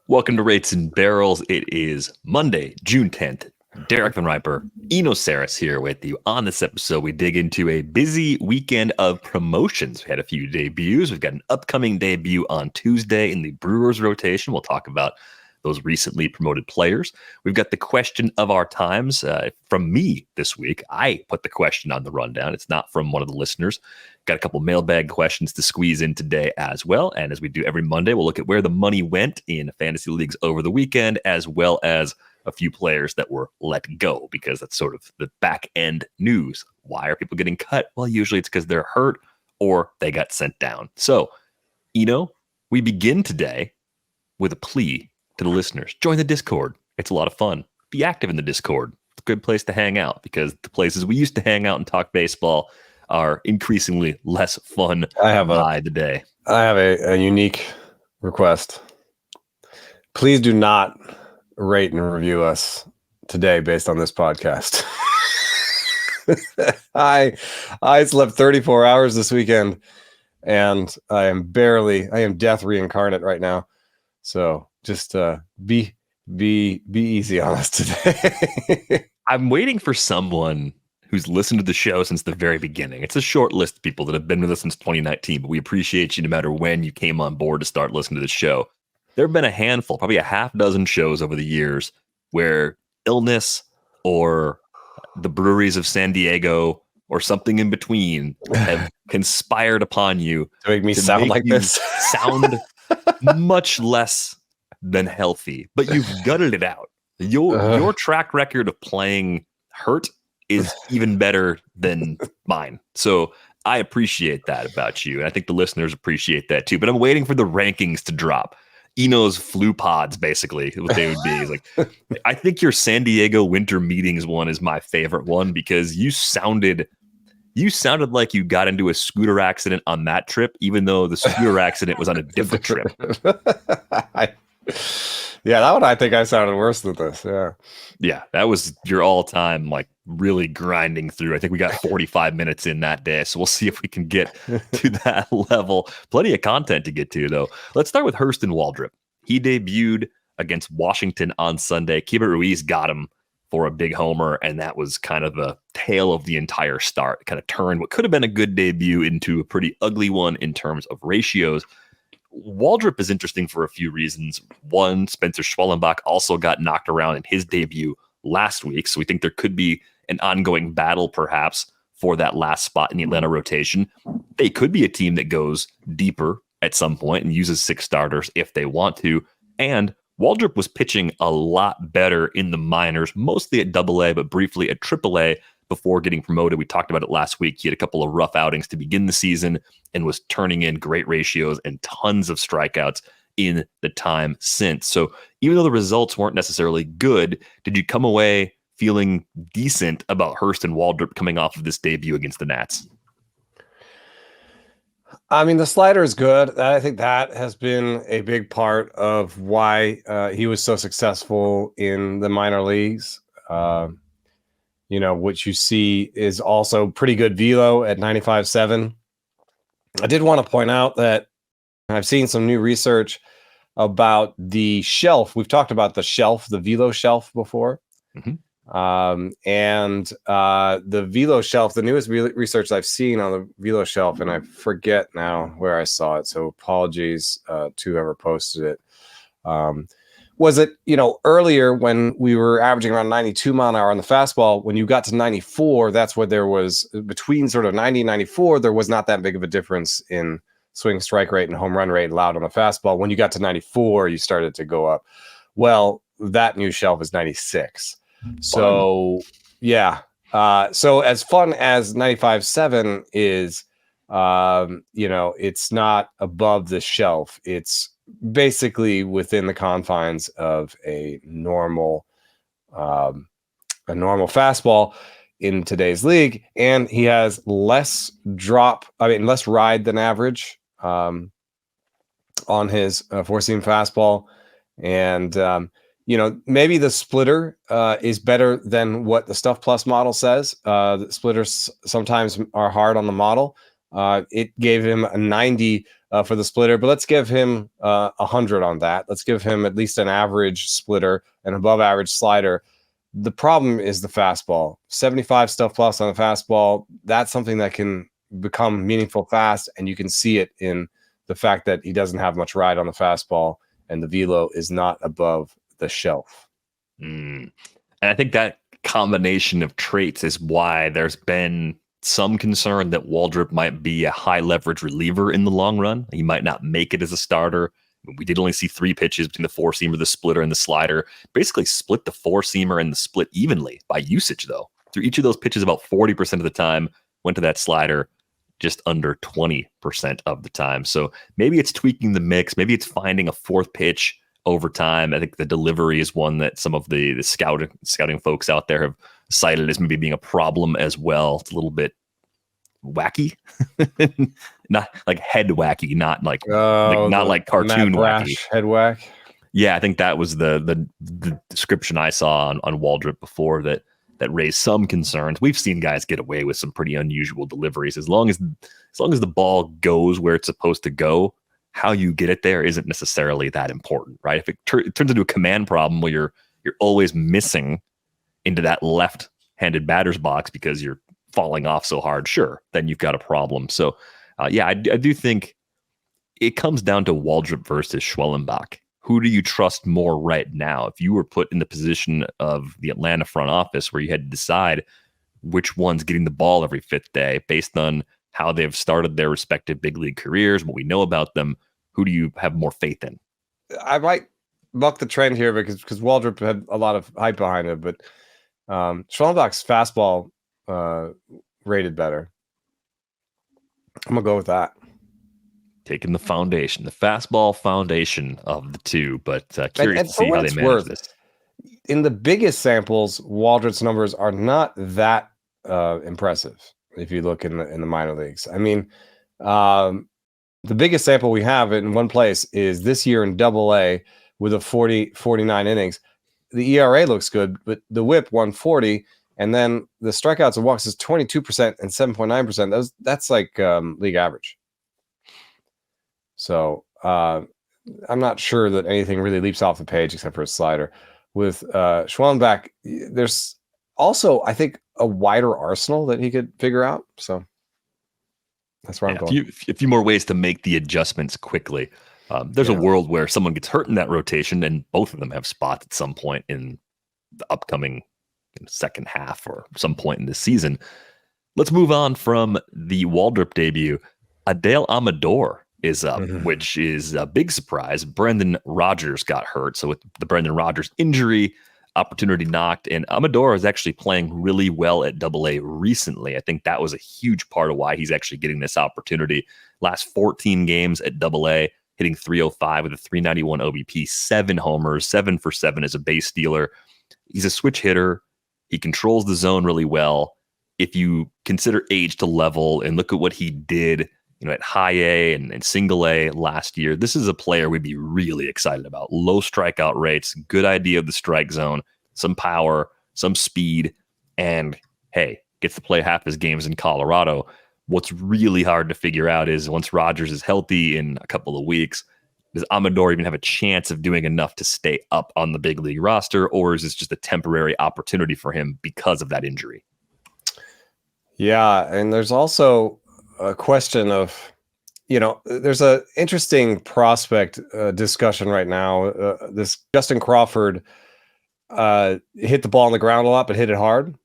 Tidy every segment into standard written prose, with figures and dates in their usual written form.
Welcome to Rates and Barrels. It is Monday, June 10th. Derek Van Riper, Eno Saris here with you. On this episode, we dig into a busy weekend of promotions. We had a few debuts. We've got an upcoming debut on Tuesday in the Brewers rotation. We'll talk about those recently promoted players. We've got the question of our times from me this week. I put the question on the rundown. It's not from one of the listeners. Got a couple mailbag questions to squeeze in today as well. And as we do every Monday, we'll look at where the money went in fantasy leagues over the weekend, as well as a few players that were let go, because that's sort of the back end news. Why are people getting cut? Well, usually it's because they're hurt or they got sent down. So, we begin today with a plea to the listeners. Join the Discord. It's a lot of fun. Be active in the Discord. It's a good place to hang out, because the places we used to hang out and talk baseball are increasingly less fun by the day. I have a unique request. Please do not rate and review us today based on this podcast. I slept 34 hours this weekend, and I am death reincarnate right now. So just be easy on us today. I'm waiting for someone who's listened to the show since the very beginning. It's a short list of people that have been with us since 2019, but we appreciate you no matter when you came on board to start listening to the show. There have been a handful, probably a half dozen shows over the years where illness or the breweries of San Diego or something in between have conspired upon you to make me sound like this. Sound much less than healthy, but you've gutted it out. Your track record of playing hurt is even better than mine. So I appreciate that about you. And I think the listeners appreciate that too. But I'm waiting for the rankings to drop. Eno's flu pods, basically, what they would be. Is like, I think your San Diego winter meetings one is my favorite one, because you sounded like you got into a scooter accident on that trip, even though the scooter accident was on a different trip. Yeah, that one I think I sounded worse than this. Yeah, that was your all-time, like, really grinding through. I think we got 45 minutes in that day, so we'll see if we can get to that level. Plenty of content to get to, though. Let's start with Hurston Waldrep. He debuted against Washington on Sunday. Keibert Ruiz got him for a big homer, and that was kind of the tale of the entire start. It kind of turned what could have been a good debut into a pretty ugly one in terms of ratios. Waldrep is interesting for a few reasons. One, Spencer Schwellenbach also got knocked around in his debut last week, so we think there could be an ongoing battle perhaps for that last spot in the Atlanta rotation. They could be a team that goes deeper at some point and uses 6 starters if they want to. And Waldrep was pitching a lot better in the minors, mostly at AA, but briefly at AAA before getting promoted. We talked about it last week. He had a couple of rough outings to begin the season and was turning in great ratios and tons of strikeouts in the time since. So even though the results weren't necessarily good, did you come away feeling decent about Hurston Waldrep coming off of this debut against the Nats? I mean, the slider is good. I think that has been a big part of why he was so successful in the minor leagues. What you see is also pretty good velo at 95.7. I did want to point out that I've seen some new research about the shelf. We've talked about the shelf, the velo shelf before. Mm-hmm. The velo shelf, the newest research I've seen on the velo shelf, and I forget now where I saw it, so apologies to whoever posted it, was it, earlier when we were averaging around 92 mile an hour on the fastball, when you got to 94, that's where there was, between sort of 90 and 94, there was not that big of a difference in swing strike rate and home run rate allowed on the fastball. When you got to 94, you started to go up. Well, that new shelf is 96. So, yeah. So as fun as 95.7 is, it's not above the shelf. It's basically within the confines of a normal fastball in today's league. And he has less ride than average on his four-seam fastball. And, maybe the splitter is better than what the Stuff Plus model says. The splitters sometimes are hard on the model. It gave him a 90 for the splitter, but let's give him 100 on that. Let's give him at least an average splitter, an above average slider. The problem is the fastball. 75 stuff plus on the fastball. That's something that can become meaningful fast, and you can see it in the fact that he doesn't have much ride on the fastball, and the velo is not above the shelf. And I think that combination of traits is why there's been some concern that Waldrep might be a high leverage reliever in the long run. He might not make it as a starter. We did only see 3 pitches between the 4-seamer, the splitter, and the slider. Basically split the 4-seamer and the split evenly by usage, though. Through each of those pitches, about 40% of the time went to that slider, just under 20% of the time. So maybe it's tweaking the mix. Maybe it's finding a 4th pitch over time. I think the delivery is one that some of the scouting folks out there have cited as maybe being a problem as well. It's a little bit wacky, not like head wacky, not like cartoon wacky. Head whack. Yeah, I think that was the description I saw on Waldrep before that raised some concerns. We've seen guys get away with some pretty unusual deliveries as long as the ball goes where it's supposed to go. How you get it there isn't necessarily that important, right? If it turns into a command problem where you're always missing into that left-handed batter's box because you're falling off so hard, sure, then you've got a problem. So, I do think it comes down to Waldrep versus Schwellenbach. Who do you trust more right now? If you were put in the position of the Atlanta front office where you had to decide which one's getting the ball every 5th day based on how they've started their respective big league careers, what we know about them, who do you have more faith in? I might buck the trend here because Waldrep had a lot of hype behind it, but Schwellenbach's fastball rated better. I'm gonna go with that. Taking the fastball foundation of the two, but curious to see how they manage this. In the biggest samples, Waldrop's numbers are not that impressive. If you look in the minor leagues, I mean, the biggest sample we have in one place is this year in Double-A with a 49 innings. The ERA looks good, but the WHIP 140, and then the strikeouts and walks is 22% and 7.9%. That's like league average. So I'm not sure that anything really leaps off the page except for a slider. With Schwellenbach, there's also, I think, a wider arsenal that he could figure out. So that's where I'm going. A few more ways to make the adjustments quickly. There's a world where someone gets hurt in that rotation, and both of them have spots at some point in the upcoming second half or some point in this season. Let's move on from the Waldrep debut. Adael Amador is up, which is a big surprise. Brendan Rodgers got hurt. So with the Brendan Rodgers injury, opportunity knocked, and Amador is actually playing really well at Double-A recently. I think that was a huge part of why he's actually getting this opportunity. Last 14 games at Double-A, hitting .305 with a .391 OBP, 7 homers, 7 for 7 as a base stealer. He's a switch hitter. He controls the zone really well. If you consider age to level and look at what he did, at high A and single A last year, this is a player we'd be really excited about. Low strikeout rates, good idea of the strike zone, some power, some speed, and hey, gets to play half his games in Colorado. What's really hard to figure out is once Rodgers is healthy in a couple of weeks, does Amador even have a chance of doing enough to stay up on the big league roster, or is this just a temporary opportunity for him because of that injury? Yeah, and there's also a question of, there's a interesting prospect discussion right now. This Justin Crawford hit the ball on the ground a lot, but hit it hard.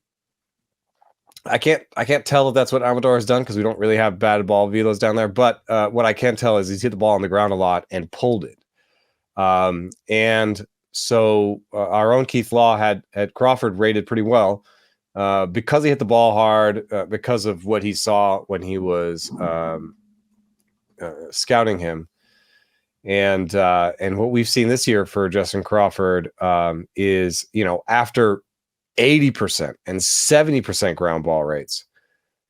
I can't tell if that's what Amador has done because we don't really have batted ball velos down there. But what I can tell is he's hit the ball on the ground a lot and pulled it. And so our own Keith Law had Crawford rated pretty well. Because he hit the ball hard, because of what he saw when he was scouting him, and what we've seen this year for Justin Crawford is, after 80% and 70% ground ball rates,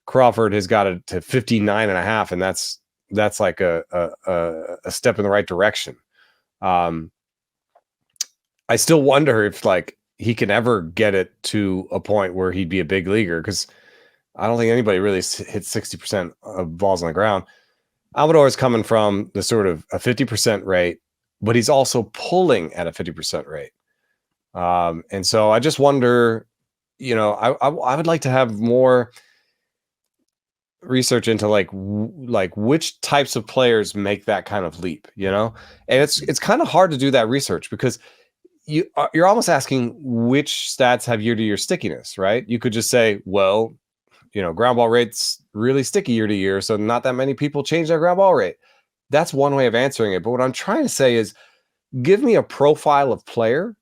Crawford has got it to 59.5, and that's like a step in the right direction. I still wonder if he can ever get it to a point where he'd be a big leaguer, because I don't think anybody really hits 60% of balls on the ground. Amador is coming from the sort of a 50% rate, but he's also pulling at a 50% rate. And so I just wonder, I would like to have more research into like which types of players make that kind of leap, and it's kind of hard to do that research because you're almost asking which stats have year-to-year stickiness, right? You could just say, well, ground ball rate's really sticky year to year, so not that many people change their ground ball rate. That's one way of answering it. But what I'm trying to say is give me a profile of player,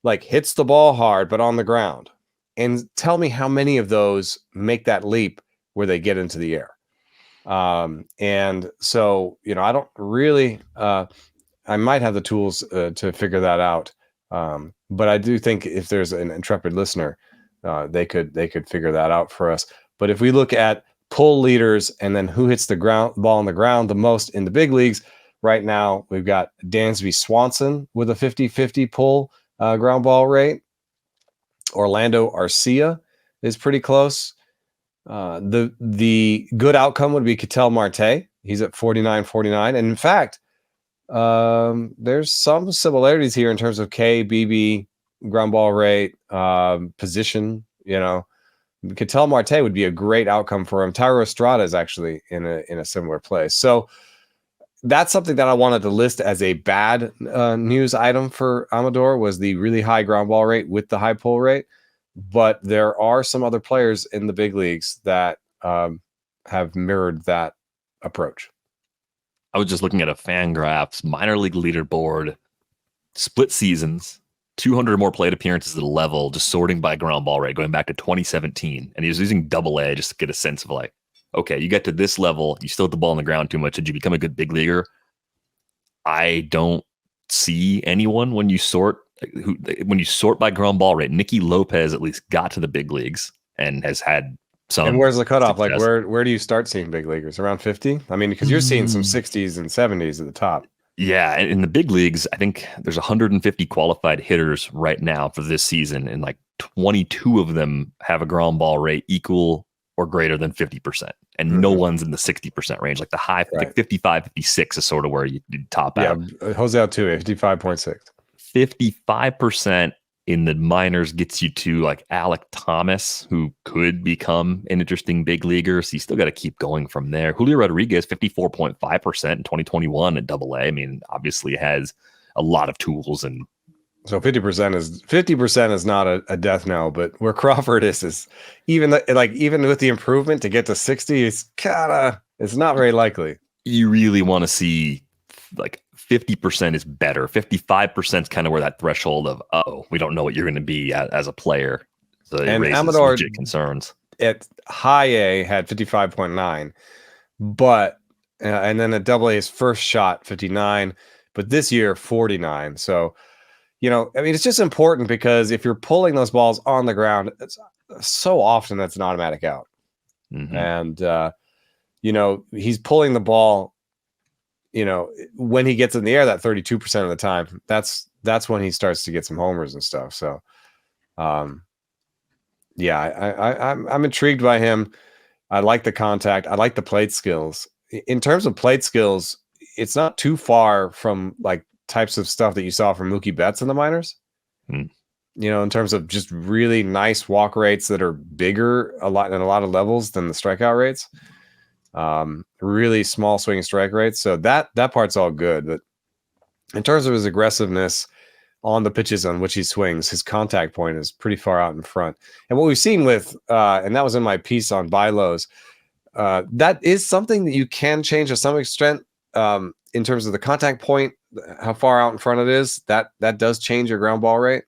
like hits the ball hard, but on the ground, and tell me how many of those make that leap where they get into the air. And so, I don't really, I might have the tools to figure that out. But I do think if there's an intrepid listener, they could figure that out for us. But if we look at pull leaders and then who hits the ball on the ground the most in the big leagues right now, we've got Dansby Swanson with a 50-50 pull ground ball rate. Orlando Arcia is pretty close. The good outcome would be Ketel Marte. He's at 49-49. And in fact, there's some similarities here in terms of BB, ground ball rate, position. Ketel Marte would be a great outcome for him. Tyro Estrada is actually in a similar place. So that's something that I wanted to list as a bad news item for Amador, was the really high ground ball rate with the high pull rate. But there are some other players in the big leagues that have mirrored that approach. I was just looking at a Fangraphs minor league leaderboard, split seasons, 200 or more plate appearances at a level, just sorting by ground ball rate, going back to 2017. And he was using AA just to get a sense of like, okay, you get to this level, you still hit the ball on the ground too much. Did you become a good big leaguer? I don't see anyone when you sort by ground ball rate. Nicky Lopez at least got to the big leagues and has had some. And where's the cutoff? Success. Like where do you start seeing big leaguers? Around 50? I mean, because you're seeing some 60s and 70s at the top. Yeah, in the big leagues, I think there's 150 qualified hitters right now for this season, and like 22 of them have a ground ball rate equal or greater than 50%, and no one's in the 60% range. Like the high, right. Like 55, 56 is sort of where you top out. Yeah, Jose Altuve, 55.6. 55% in the minors gets you to like Alec Thomas, who could become an interesting big leaguer. So you still got to keep going from there. Julio Rodriguez, 54.5% in 2021 at AA. I mean, obviously has a lot of tools. And so 50% is not a death knell, but where Crawford is even with the improvement to get to 60, it's not very likely. You really want to see like 50% is better. 55% is kind of where that threshold of, we don't know what you're going to be as a player. So it raises Amador legit concerns. At high A had 55.9, but and then at AA his first shot 59, but this year 49. So, it's just important because if you're pulling those balls on the ground, it's so often that's an automatic out. Mm-hmm. And he's pulling the ball. When he gets in the air, that 32% of the time, that's when he starts to get some homers and stuff. So, I'm intrigued by him. I like the contact. I like the plate skills. In terms of plate skills, it's not too far from like types of stuff that you saw from Mookie Betts in the minors. In terms of just really nice walk rates that are bigger in a lot of levels than the strikeout rates. Really small swing strike rates. So that part's all good. But in terms of his aggressiveness on the pitches on which he swings, his contact point is pretty far out in front. And what we've seen with, and that was in my piece on buy lows, that is something that you can change to some extent in terms of the contact point, how far out in front it is. That does change your ground ball rate.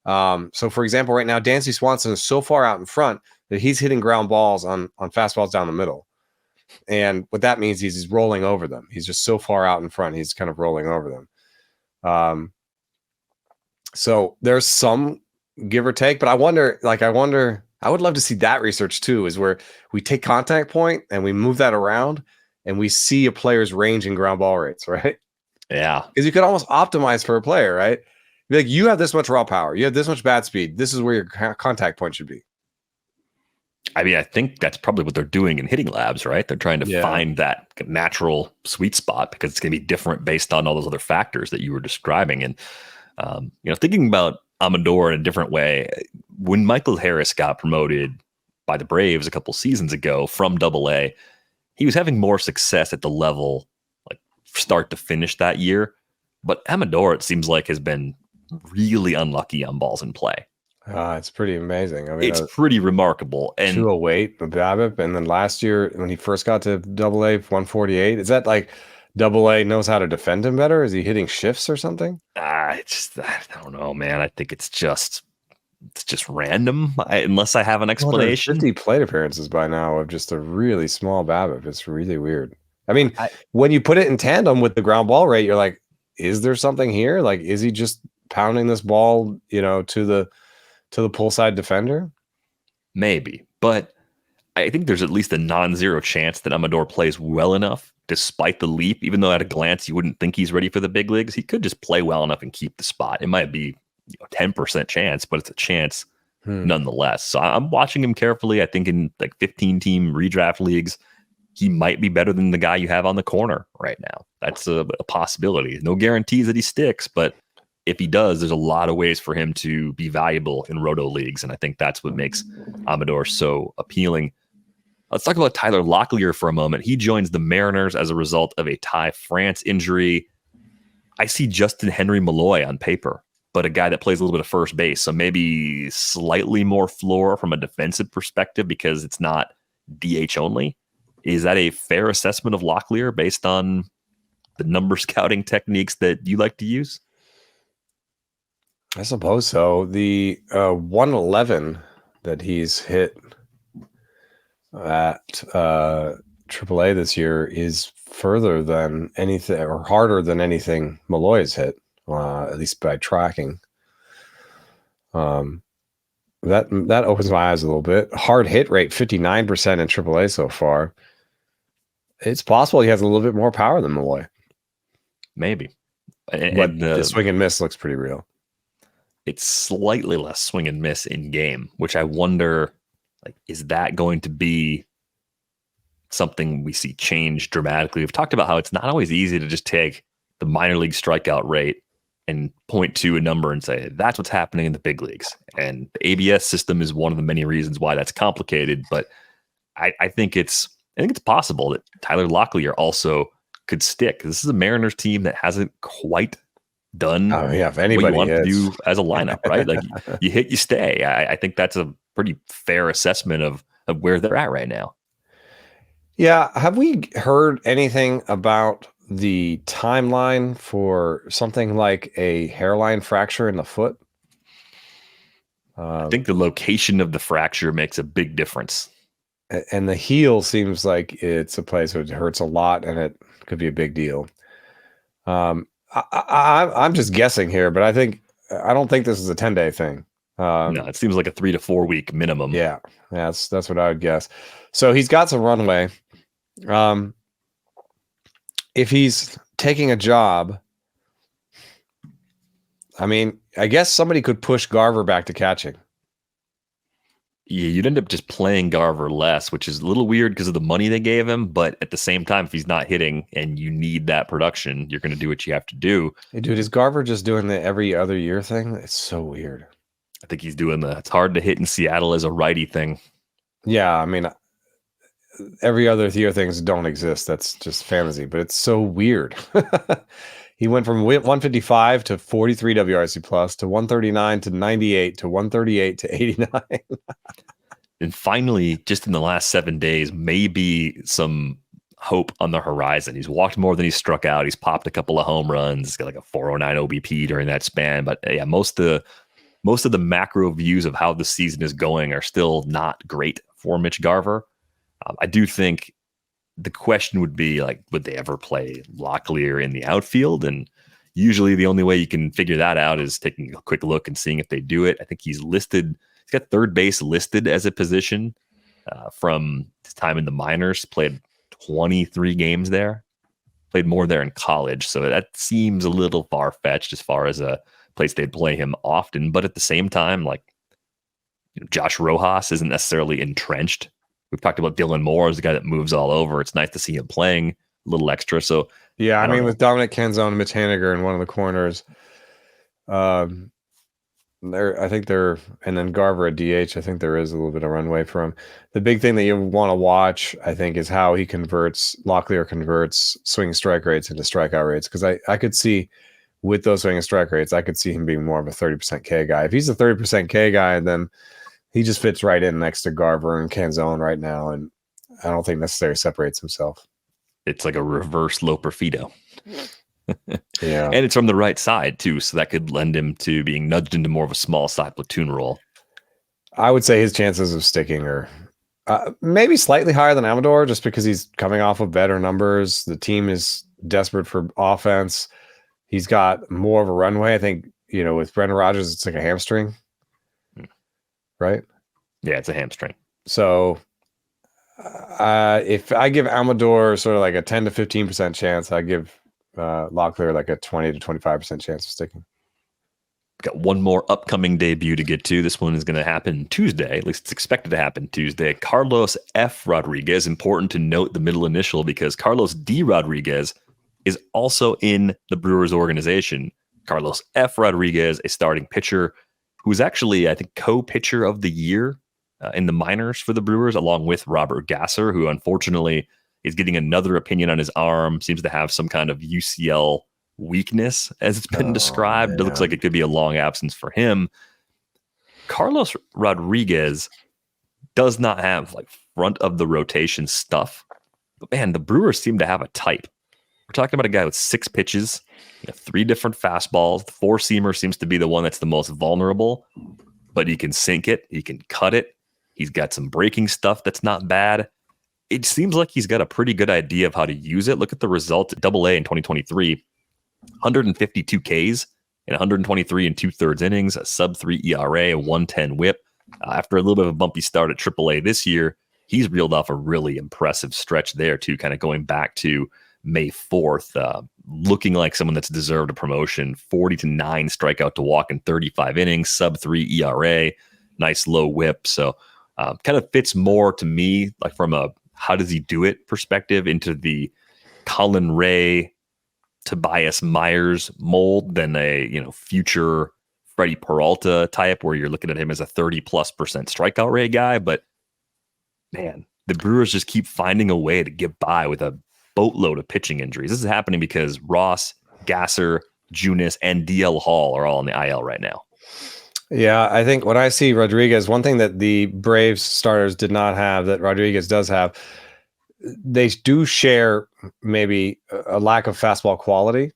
So for example, right now, Dansby Swanson is so far out in front that he's hitting ground balls on fastballs down the middle. And what that means is he's rolling over them. He's just so far out in front. He's kind of rolling over them. So there's some give or take, but I wonder, I would love to see that research too, is where we take contact point and we move that around and we see a player's range in ground ball rates, right? Yeah. Because you could almost optimize for a player, right? Be like, you have this much raw power. You have this much bat speed. This is where your contact point should be. I mean, I think that's probably what they're doing in hitting labs, right? They're trying to find that natural sweet spot because it's going to be different based on all those other factors that you were describing. And, thinking about Amador in a different way, when Michael Harris got promoted by the Braves a couple seasons ago from Double-A, he was having more success at the level, like start to finish that year. But Amador, it seems like, has been really unlucky on balls in play. It's pretty amazing. I mean, it's pretty remarkable. And 208 with BABIP, and then last year when he first got to Double-A, 148. Is that like Double-A knows how to defend him better? Is he hitting shifts or something? I don't know, man. I think it's just random, unless I have an explanation. 50 plate appearances by now of just a really small BABIP. It's really weird. I mean, when you put it in tandem with the ground ball rate, you're like, is there something here? Like, is he just pounding this ball, to the pull side defender? Maybe, but I think there's at least a non-zero chance that Amador plays well enough despite the leap. Even though at a glance you wouldn't think he's ready for the big leagues, he could just play well enough and keep the spot. It might be 10% chance, but it's a chance nonetheless. So I'm watching him carefully. I think in like 15-team redraft leagues, he might be better than the guy you have on the corner right now. That's a possibility. No guarantees that he sticks, but if he does, there's a lot of ways for him to be valuable in roto leagues, and I think that's what makes Amador so appealing. Let's talk about Tyler Locklear for a moment. He joins the Mariners as a result of a Ty France injury. I see Justin Henry Malloy on paper, but a guy that plays a little bit of first base, so maybe slightly more floor from a defensive perspective because it's not DH only. Is that a fair assessment of Locklear based on the number scouting techniques that you like to use? I suppose so. The 111 that he's hit at AAA this year is further than anything, or harder than anything Malloy has hit, at least by tracking. That opens my eyes a little bit. Hard hit rate 59% in AAA so far. It's possible he has a little bit more power than Malloy. Maybe, but the swing and miss looks pretty real. It's slightly less swing and miss in game, which I wonder, like, is that going to be something we see change dramatically? We've talked about how it's not always easy to just take the minor league strikeout rate and point to a number and say, that's what's happening in the big leagues. And the ABS system is one of the many reasons why that's complicated. But I think it's possible that Tyler Locklear also could stick. This is a Mariners team that hasn't quite done if anybody what you want to do as a lineup, right? Like you hit, you stay. I think that's a pretty fair assessment of where they're at right now. Yeah. Have we heard anything about the timeline for something like a hairline fracture in the foot? I think the location of the fracture makes a big difference. And the heel seems like it's a place where it hurts a lot and it could be a big deal. I'm just guessing here, but I don't think this is a 10-day thing. No, it seems like a 3 to 4 week minimum. Yeah, that's what I would guess. So he's got some runway. If he's taking a job, I mean, I guess somebody could push Garver back to catching. Yeah, you'd end up just playing Garver less, which is a little weird because of the money they gave him. But at the same time, if he's not hitting and you need that production, you're going to do what you have to do. Hey, dude, is Garver just doing the every other year thing? It's so weird. I think he's doing it's hard to hit in Seattle as a righty thing. Yeah, I mean, every other year things don't exist. That's just fantasy, but it's so weird. He went from 155 to 43 WRC plus to 139 to 98 to 138 to 89. And finally, just in the last 7 days, maybe some hope on the horizon. He's walked more than he's struck out. He's popped a couple of home runs. He's got like a 409 OBP during that span. But yeah, most of the macro views of how the season is going are still not great for Mitch Garver. I do think the question would be, like, would they ever play Locklear in the outfield? And usually the only way you can figure that out is taking a quick look and seeing if they do it. I think he's got third base listed as a position from his time in the minors, played 23 games there, played more there in college. So that seems a little far-fetched as far as a place they'd play him often. But at the same time, like, Josh Rojas isn't necessarily entrenched. We've talked about Dylan Moore as a guy that moves all over. It's nice to see him playing a little extra. So yeah, I mean, know. with Dominic Canzone and Mitch Haniger in one of the corners, I think and then Garver at DH, I think there is a little bit of runway for him. The big thing that you want to watch, I think, is how Locklear converts swing strike rates into strikeout rates. Because I could see with those swing and strike rates, I could see him being more of a 30% K guy. If he's a 30% K guy, then he just fits right in next to Garver and Canzone right now. And I don't think necessarily separates himself. It's like a reverse Loper Fido. Yeah. And it's from the right side too, so that could lend him to being nudged into more of a small side platoon role. I would say his chances of sticking are maybe slightly higher than Amador, just because he's coming off of better numbers. The team is desperate for offense. He's got more of a runway. I think, with Brendan Rodgers, it's like a hamstring, right? Yeah, it's a hamstring. So if I give Amador sort of like a 10 to 15% chance, I give Locklear like a 20 to 25% chance of sticking. Got one more upcoming debut to get to. This one is going to happen Tuesday. At least it's expected to happen Tuesday. Carlos F. Rodriguez. Important to note the middle initial because Carlos D. Rodriguez is also in the Brewers organization. Carlos F. Rodriguez, a starting pitcher who is actually, I think, co-pitcher of the year in the minors for the Brewers, along with Robert Gasser, who unfortunately is getting another opinion on his arm, seems to have some kind of UCL weakness, as it's been described. It looks like it could be a long absence for him. Carlos Rodriguez does not have like front of the rotation stuff, but man, the Brewers seem to have a type. We're talking about a guy with 6 pitches, 3 different fastballs. The 4-seamer seems to be the one that's the most vulnerable, but he can sink it, he can cut it. He's got some breaking stuff that's not bad. It seems like he's got a pretty good idea of how to use it. Look at the results at Double A in 2023. 152 Ks in 123 and 2/3 innings, a sub-3 ERA, a 110 whip. After a little bit of a bumpy start at AAA this year, he's reeled off a really impressive stretch there too, kind of going back to May 4th, looking like someone that's deserved a promotion. 40-9 strikeout to walk in 35 innings, sub-3 ERA, nice low whip. So kind of fits more to me, like from a how does he do it perspective, into the Colin Ray, Tobias Myers mold than a future Freddy Peralta type where you're looking at him as a 30+% strikeout rate guy. But man, the Brewers just keep finding a way to get by with a boatload of pitching injuries. This is happening because Ross, Gasser, Junis, and DL Hall are all on the IL right now. Yeah, I think when I see Rodriguez, one thing that the Braves starters did not have that Rodriguez does have, they do share maybe a lack of fastball quality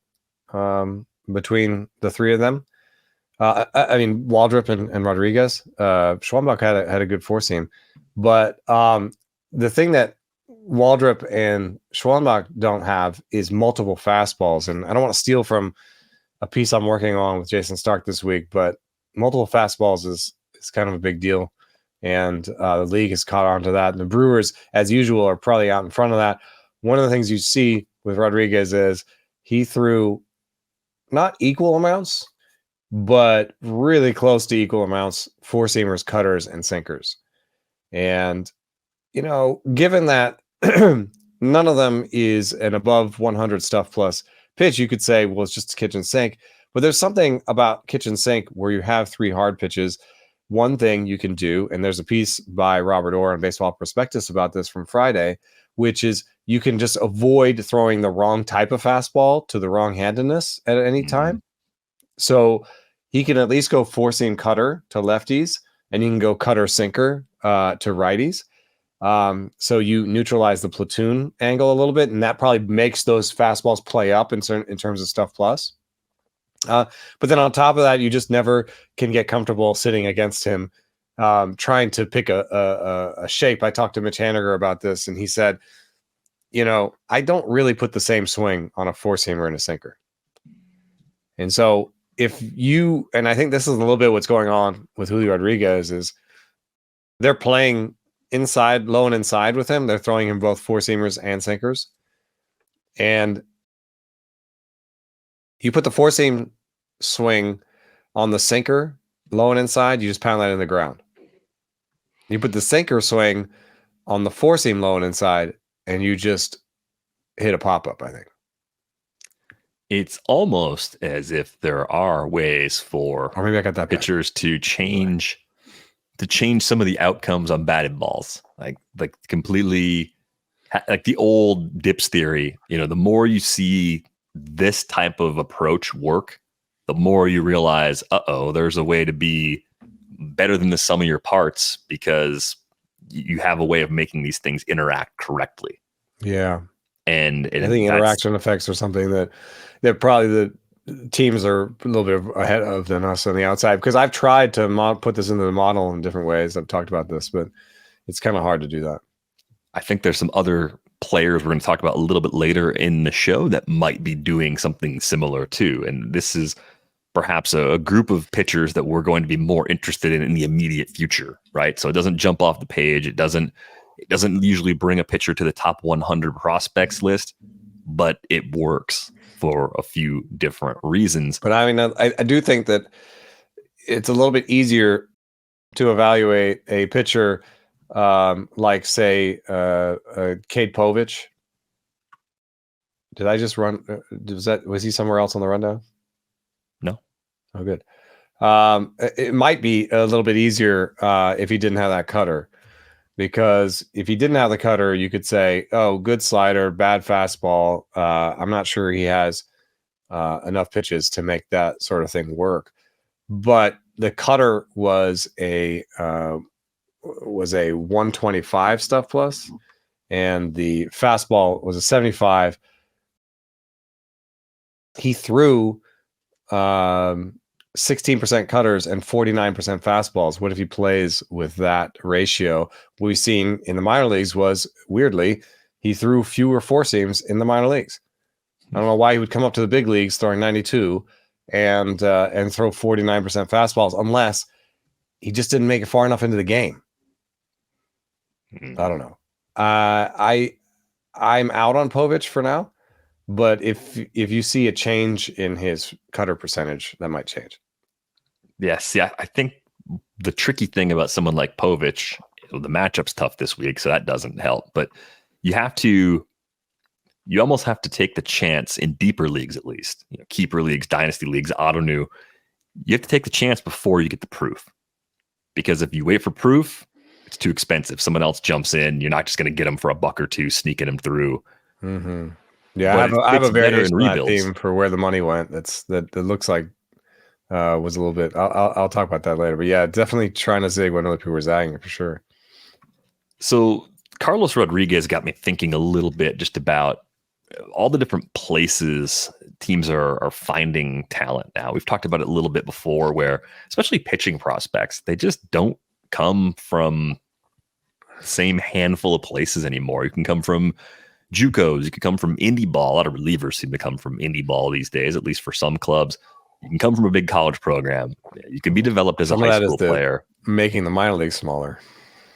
between the three of them. I mean, Waldrep and Rodriguez. Schwambach had a good 4-seam, but the thing that Waldrep and Schwambach don't have is multiple fastballs. And I don't want to steal from a piece I'm working on with Jason Stark this week, but multiple fastballs is kind of a big deal. And the league has caught on to that. And the Brewers, as usual, are probably out in front of that. One of the things you see with Rodriguez is he threw not equal amounts, but really close to equal amounts, 4-seamers, cutters, and sinkers. And, given that none of them is an above 100 stuff plus pitch, you could say, well, it's just a kitchen sink. But there's something about kitchen sink where you have 3 hard pitches. One thing you can do, and there's a piece by Robert Orr on Baseball Prospectus about this from Friday, which is you can just avoid throwing the wrong type of fastball to the wrong handedness at any time. So he can at least go 4-seam cutter to lefties, and you can go cutter sinker to righties. So you neutralize the platoon angle a little bit, and that probably makes those fastballs play up in terms of stuff plus. But then on top of that, you just never can get comfortable sitting against him, trying to pick a shape. I talked to Mitch Haniger about this, and he said, I don't really put the same swing on a 4-seamer and a sinker. And so and I think this is a little bit what's going on with Julio Rodriguez, is they're playing inside, low and inside with him. They're throwing him both 4-seamers and sinkers. And you put the 4-seam swing on the sinker, low and inside, you just pound that in the ground. You put the sinker swing on the four seam low and inside, and you just hit a pop up. I think It's almost as if there are ways for or maybe I got that pitchers to change some of the outcomes on batted balls, like completely like the old dips theory. The more you see this type of approach work, the more you realize, there's a way to be better than the sum of your parts because you have a way of making these things interact correctly. Yeah. And I think interaction effects are something that probably the teams are a little bit ahead of than us on the outside, because I've tried to put this into the model in different ways. I've talked about this, but it's kind of hard to do that. I think there's some other players we're going to talk about a little bit later in the show that might be doing something similar too. And this is perhaps a group of pitchers that we're going to be more interested in the immediate future, right? So it doesn't jump off the page. It doesn't usually bring a pitcher to the top 100 prospects list, but it works for a few different reasons. But I mean, I do think that it's a little bit easier to evaluate a pitcher like, say, Cade Povich. Did I just run? Was he somewhere else on the rundown? No. Oh, good. It might be a little bit easier if he didn't have that cutter, because if he didn't have the cutter, you could say, oh, good slider, bad fastball. I'm not sure he has enough pitches to make that sort of thing work. But the cutter was a 125 stuff plus, and the fastball was a 75. He threw 16% cutters and 49% fastballs. What if he plays with that ratio? What we've seen in the minor leagues was, weirdly, he threw fewer four seams in the minor leagues. I don't know why he would come up to the big leagues throwing 92 and throw 49% fastballs, unless he just didn't make it far enough into the game. I don't know. I'm out on Povich for now, but if you see a change in his cutter percentage, that might change. Yes, yeah. I think the tricky thing about someone like Povich, the matchup's tough this week, so that doesn't help. But you almost have to take the chance in deeper leagues, at least, keeper leagues, dynasty leagues, auto new. You have to take the chance before you get the proof, because if you wait for proof, it's too expensive. Someone else jumps in. You're not just going to get them for $1 or $2, sneaking them through. Mm-hmm. Yeah, I have a variation on that theme for where the money went. That looks like was a little bit. I'll talk about that later. But yeah, definitely trying to zig when other people were zagging it for sure. So Carlos Rodriguez got me thinking a little bit just about all the different places teams are finding talent now. We've talked about it a little bit before, where especially pitching prospects, they just don't come from the same handful of places anymore. You can come from JUCOs, you can come from indie ball. A lot of relievers seem to come from indie ball these days, at least for some clubs. You can come from a big college program. You can be developed as a high school player. Making the minor league smaller.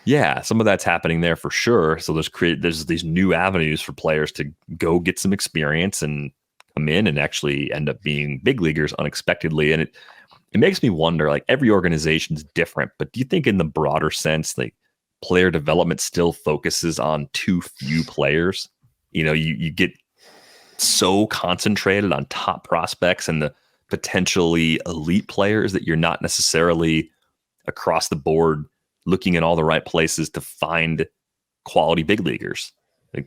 Yeah, some of that's happening there for sure. So there's these new avenues for players to go get some experience and come in and actually end up being big leaguers unexpectedly. And it makes me wonder, like, every organization's different, but do you think in the broader sense, like, player development still focuses on too few players? You get so concentrated on top prospects and the potentially elite players that you're not necessarily across the board looking in all the right places to find quality big leaguers. I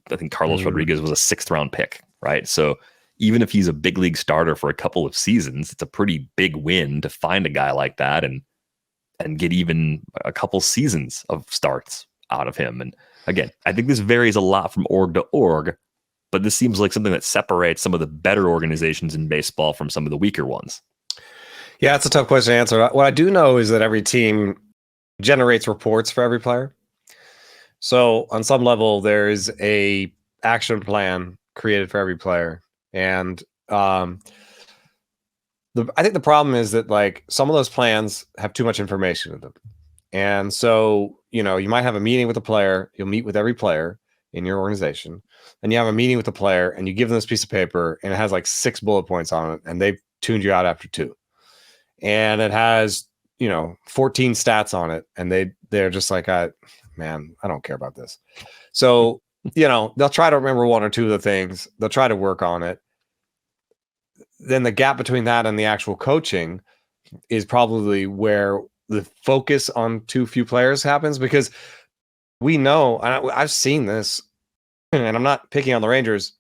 think Carlos Rodriguez was a 6th round pick, right? So even if he's a big league starter for a couple of seasons, it's a pretty big win to find a guy like that and get even a couple seasons of starts out of him. And again, I think this varies a lot from org to org, but this seems like something that separates some of the better organizations in baseball from some of the weaker ones. Yeah, it's a tough question to answer. What I do know is that every team generates reports for every player. So on some level, there is a action plan created for every player. And I think the problem is that, like, some of those plans have too much information in them. And so, you might have a meeting with a player. You'll meet with every player in your organization. And you have a meeting with the player and you give them this piece of paper and it has like 6 bullet points on it. And they've tuned you out after 2. And it has, 14 stats on it, and they're just like, I don't care about this. So, they'll try to remember one or two of the things. They'll try to work on it. Then the gap between that and the actual coaching is probably where the focus on too few players happens, because we know, and I've seen this, and I'm not picking on the Rangers,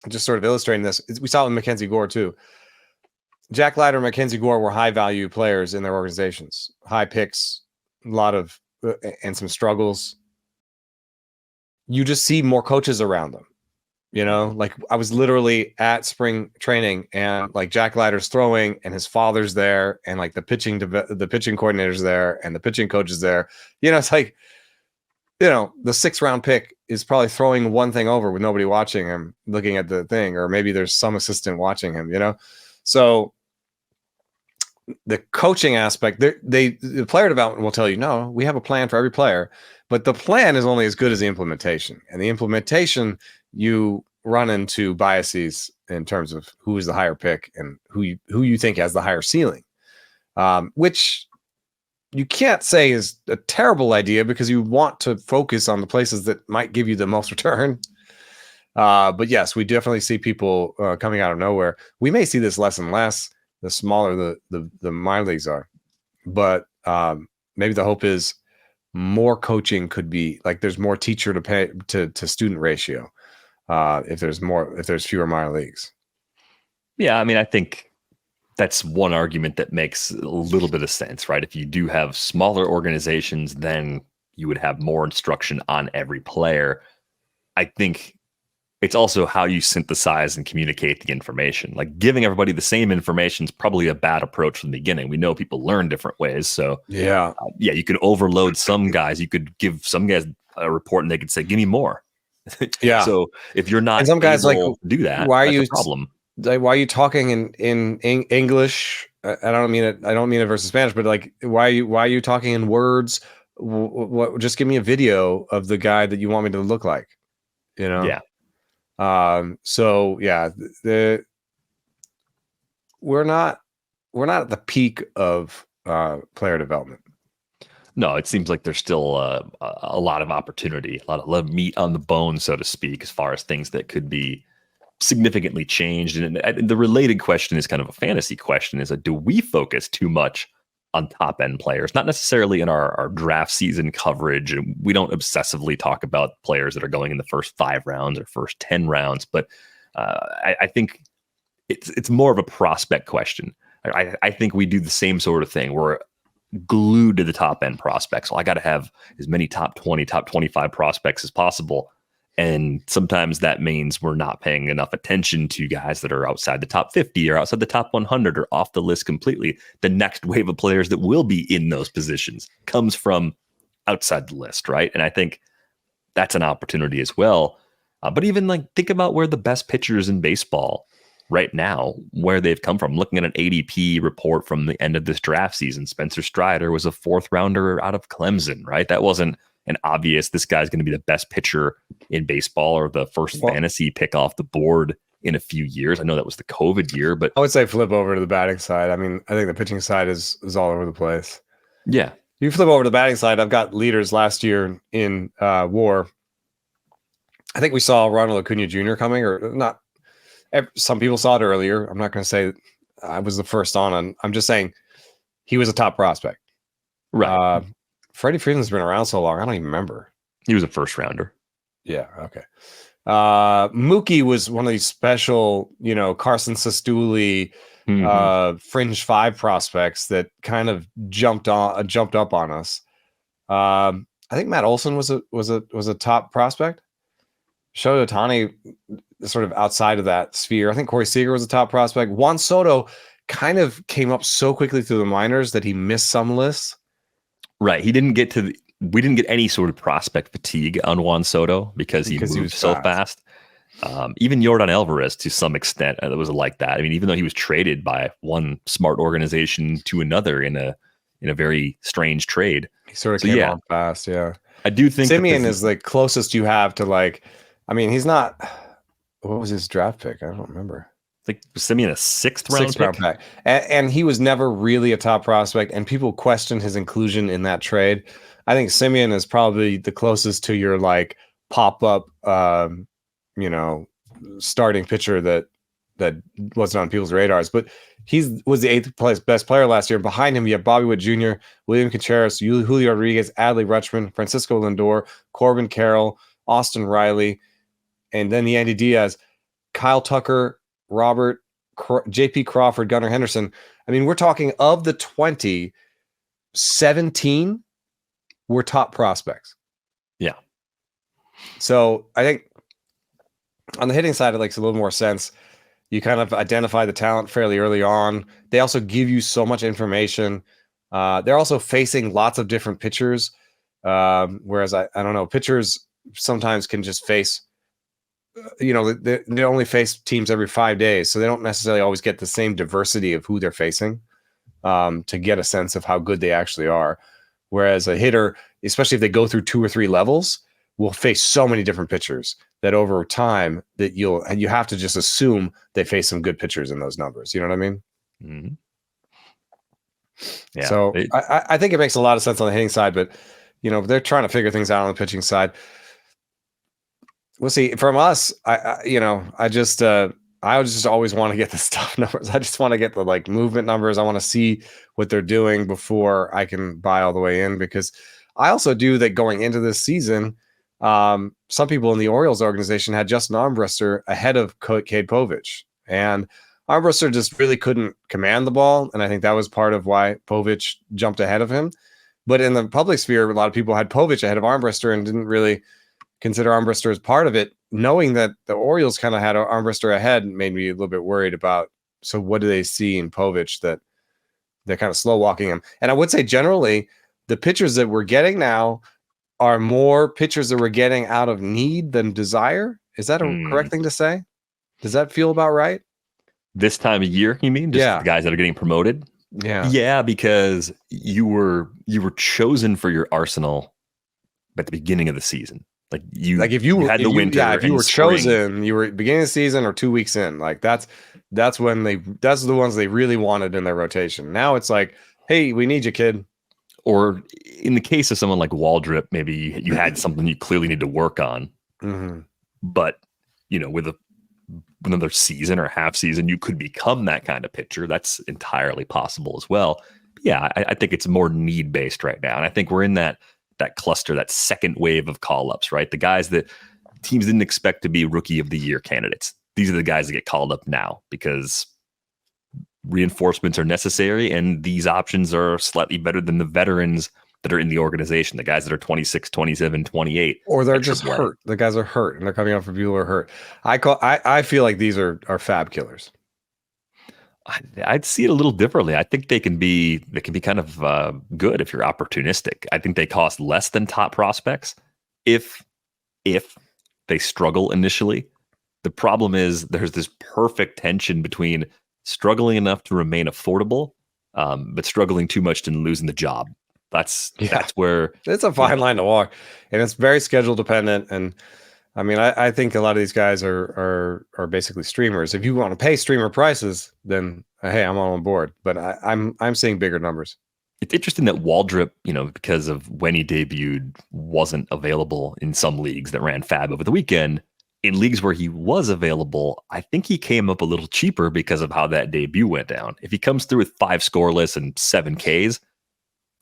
just sort of illustrating this. We saw it with Mackenzie Gore too. Jack Leiter and Mackenzie Gore were high value players in their organizations, high picks, a lot of, and some struggles. You just see more coaches around them. Like I was literally at spring training, and like Jack Leiter's throwing, and his father's there, and like the pitching coordinator's there, and the pitching coach is there. It's like, the 6th round pick is probably throwing one thing over with nobody watching him, looking at the thing, or maybe there's some assistant watching him. So the coaching aspect, the player development will tell you, no, we have a plan for every player, but the plan is only as good as the implementation. And the implementation, you run into biases in terms of who is the higher pick and who you think has the higher ceiling, which you can't say is a terrible idea, because you want to focus on the places that might give you the most return. But yes, we definitely see people coming out of nowhere. We may see this less and less the smaller the minor leagues are, but maybe the hope is more coaching could be like, there's more teacher to pay to student ratio if there's fewer minor leagues. Yeah, I mean, I think that's one argument that makes a little bit of sense, right? If you do have smaller organizations, then you would have more instruction on every player. I think it's also how you synthesize and communicate the information. Like giving everybody the same information is probably a bad approach from the beginning. We know people learn different ways. So yeah, you could overload some guys. You could give some guys a report and they could say, give me more. Yeah. So if you're not, and some guys like do that, why that's are you a problem? Why are you talking in English? I don't mean it versus Spanish, but like, why are you talking in words? What? Just give me a video of the guy that you want me to look like. Yeah. So yeah, we're not at the peak of player development. No, it seems like there's still a lot of opportunity, a lot of meat on the bone, so to speak, as far as things that could be significantly changed. And the related question is kind of a fantasy question: is that do we focus too much on top end players? Not necessarily in our draft season coverage. And we don't obsessively talk about players that are going in the first 5 rounds or first 10 rounds, but I think it's more of a prospect question. I think we do the same sort of thing. We're glued to the top end prospects. So I got to have as many top 20, top 25 prospects as possible. And sometimes that means we're not paying enough attention to guys that are outside the top 50 or outside the top 100 or off the list completely. The next wave of players that will be in those positions comes from outside the list, right? And I think that's an opportunity as well. But even like think about where the best pitchers in baseball right now, where they've come from. Looking at an ADP report from the end of this draft season, Spencer Strider was a 4th rounder out of Clemson, right? That wasn't an obvious, this guy's going to be the best pitcher in baseball or the first fantasy pick off the board in a few years. I know that was the COVID year, but I would say flip over to the batting side. I mean, I think the pitching side is all over the place. Yeah. You flip over to the batting side. I've got leaders last year in WAR. I think we saw Ronald Acuna Jr. coming, or not. Some people saw it earlier. I'm not going to say I was the first on. I'm just saying he was a top prospect. Right. Freddie Freeman's been around so long, I don't even remember. He was a first rounder. Yeah, okay. Mookie was one of these special, Carson Sestouli, fringe 5 prospects that kind of jumped up on us. I think Matt Olson was a top prospect. Shohei Ohtani, sort of outside of that sphere. I think Corey Seager was a top prospect. Juan Soto kind of came up so quickly through the minors that he missed some lists. Right. We didn't get any sort of prospect fatigue on Juan Soto because he moved so fast. Even Yordan Alvarez, to some extent, it was like that. I mean, even though he was traded by one smart organization to another in a very strange trade, he sort of came on fast. Yeah, I do think Simeon is the closest you have to like. I mean, he's not. What was his draft pick? I don't remember. think Simeon a sixth round pick. And he was never really a top prospect, and people questioned his inclusion in that trade. I think Simeon is probably the closest to your like pop-up starting pitcher that wasn't on people's radars, but was the 8th best player last year. Behind him, you have Bobby Witt Jr., William Contreras, Julio Rodriguez, Adley Rutschman, Francisco Lindor, Corbin Carroll, Austin Riley, and then the Andy Diaz, Kyle Tucker, Robert, J.P. Crawford, Gunnar Henderson. I mean, we're talking of the 20, 17 were top prospects. Yeah. So I think on the hitting side, it makes a little more sense. You kind of identify the talent fairly early on. They also give you so much information. They're also facing lots of different pitchers. Whereas I don't know, pitchers sometimes can just face, they only face teams every 5 days. So they don't necessarily always get the same diversity of who they're facing to get a sense of how good they actually are. Whereas a hitter, especially if they go through 2 or 3 levels, will face so many different pitchers that over time that you have to just assume they face some good pitchers in those numbers. You know what I mean? Mm-hmm. Yeah. So I think it makes a lot of sense on the hitting side, but they're trying to figure things out on the pitching side. We'll see. From us, I just always want to get the stuff numbers. I just want to get the like movement numbers. I want to see what they're doing before I can buy all the way in, because I also do that going into this season. Some people in the Orioles organization had Justin Armbruster ahead of Cade Povich, and Armbruster just really couldn't command the ball. And I think that was part of why Povich jumped ahead of him. But in the public sphere, a lot of people had Povich ahead of Armbruster and didn't really consider Armbruster as part of it. Knowing that the Orioles kind of had Armbruster ahead made me a little bit worried about, so what do they see in Povich that they're kind of slow walking him? And I would say generally the pitchers that we're getting now are more pitchers that we're getting out of need than desire. Is that a correct thing to say? Does that feel about right? This time of year, you mean? Just the guys that are getting promoted? Yeah. Yeah, because you were chosen for your arsenal at the beginning of the season. If you had the winter. Yeah, if you were chosen, you were beginning of the season or 2 weeks in. Like that's the ones they really wanted in their rotation. Now it's like, hey, we need you, kid. Or in the case of someone like Waldrep, maybe you had something you clearly need to work on. Mm-hmm. But, with another season or half season, you could become that kind of pitcher. That's entirely possible as well. But yeah, I think it's more need-based right now. And I think we're in that cluster, that second wave of call-ups, right? The guys that teams didn't expect to be Rookie of the Year candidates. These are the guys that get called up now because reinforcements are necessary, and these options are slightly better than the veterans that are in the organization, the guys that are 26, 27, 28. Or they're just hurt. The guys are hurt, and they're coming out for Bueller hurt. I feel like these are fab killers. I'd see it a little differently. I think they can be kind of good if you're opportunistic. I think they cost less than top prospects if they struggle initially. The problem is there's this perfect tension between struggling enough to remain affordable, but struggling too much to losing the job. That's where it's a fine line to walk, and it's very schedule dependent. And I mean, I think a lot of these guys are basically streamers. If you want to pay streamer prices, then hey, I'm on board. But I'm seeing bigger numbers. It's interesting that Waldrep, because of when he debuted, wasn't available in some leagues that ran fab over the weekend. In leagues where he was available, I think he came up a little cheaper because of how that debut went down. If he comes through with 5 scoreless and 7 Ks,